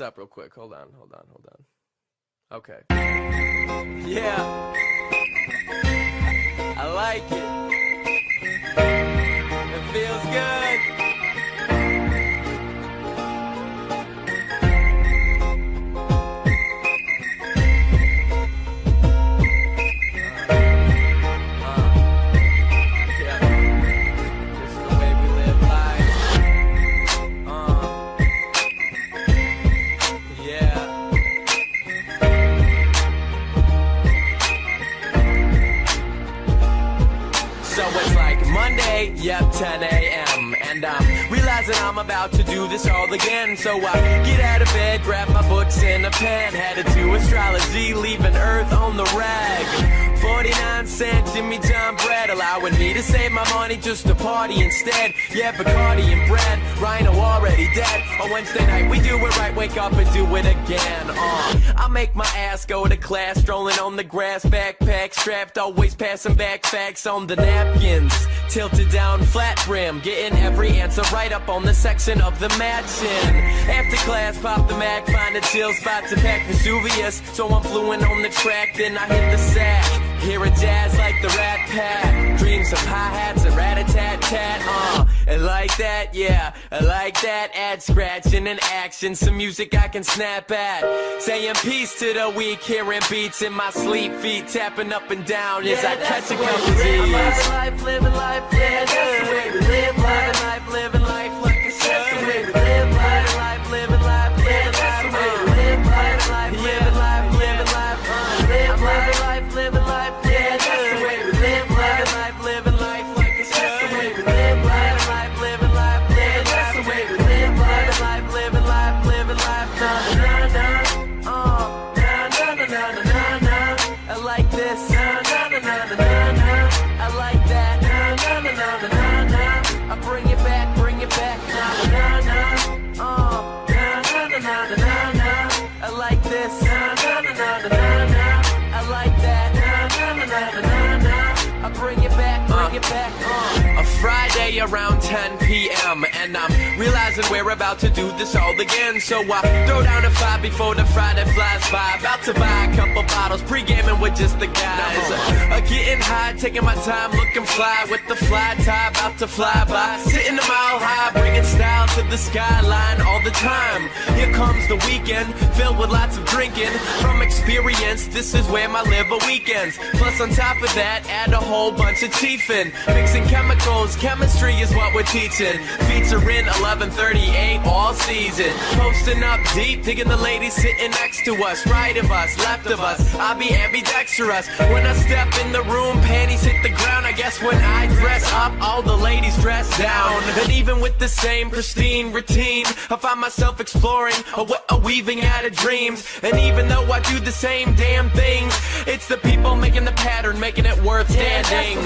this up real quick. Hold on. Okay. Yeah. I like it. It feels good. Yep, 10 a.m. and I'm realizing I'm about to do this all again. So I get out of bed, grab my books and a pen, headed to astrology, leaving Earth on the rag. 49-cent Jimmy John bread, allowing me to save my money just to party instead. Yeah, Bacardi and bread, Rhino already dead. On Wednesday night we do it right, wake up and do it again. I make my ass go to class, strolling on the grass, backpack strapped, always passing back facts on the napkins. Tilted down, flat brim, getting every answer right up on the section of the matching. After class, pop the Mac, find a chill spot to pack Vesuvius. So I'm fluent on the track, then I hit the sack. Hear a jazz like the Rat Pack. Dreams of hi-hats and rat-a-tat-tat. And like that, yeah, I like that. Add scratching and action, some music I can snap at. Saying peace to the weak, hearing beats in my sleep. Feet tapping up and down as I catch a couple Z's. I'm living life, yeah, that's the way we live life. Living life like a show. That's the way we live life. Living life, yeah, that's the way we live life. Living life, living life, live life, living life, yeah, that's the way we live life. Living life like a show. That's the way we live life. Living life, yeah, that's the way we live life. Living life, living life, na na na na na. I like this, na na na na na. I like that, na na na na na. I bring it back, na na na. Na na na na. I like this, na na na na. I like that, na na na. I bring it back, A Friday around 10 p.m. and I'm realizing we're about to do this all again. So I throw down a 5 before the Friday flies by. About to buy a couple bottles, pre-gaming with just the guys. Getting high, taking my time, looking fly with the fly tie, about to fly by. Sitting a mile high, bringing style to the skyline all the time. Here comes the weekend, filled with lots of drinking. From experience, this is where my liver weekends. Plus on top of that, add a whole bunch of chiefin'. Mixing chemicals, chemistry is what we're teaching. Featuring 1138 all season. Posting up deep, digging the ladies sitting next to us. Right of us, left of us, I'll be ambidextrous. When I step in the room, panties hit the ground. I guess when I dress up, all the ladies dress down. And even with the same pristine routine, I find myself exploring a weaving out of dreams. And even though I do the same damn things, it's the people making the pattern, making it worth standing.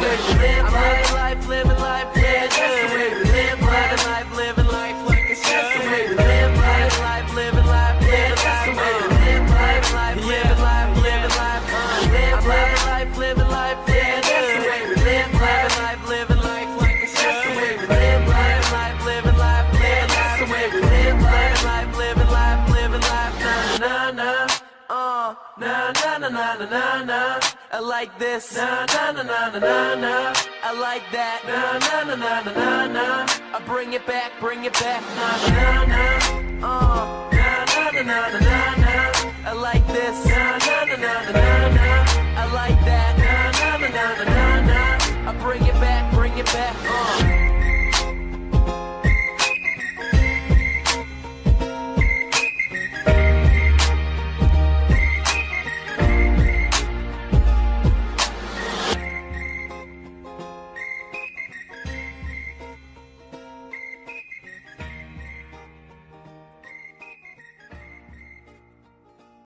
Living life, yeah, that's the way we live life. Living life like a show. That's the way we live life. Living life, yeah, that's the way we live life. Living life, living life, living life, yeah, that's the way we live life. Living life like a show. That's the way we live life. Living life, yeah, that's the way we live life. Living life, na na na. Na na na na na na. I like this, na na na na na na. I like that, na na na na na na. I bring it back, na na na. Na na na na na na. I like this, na na na na na na. I like that, na na na na na. I bring it back,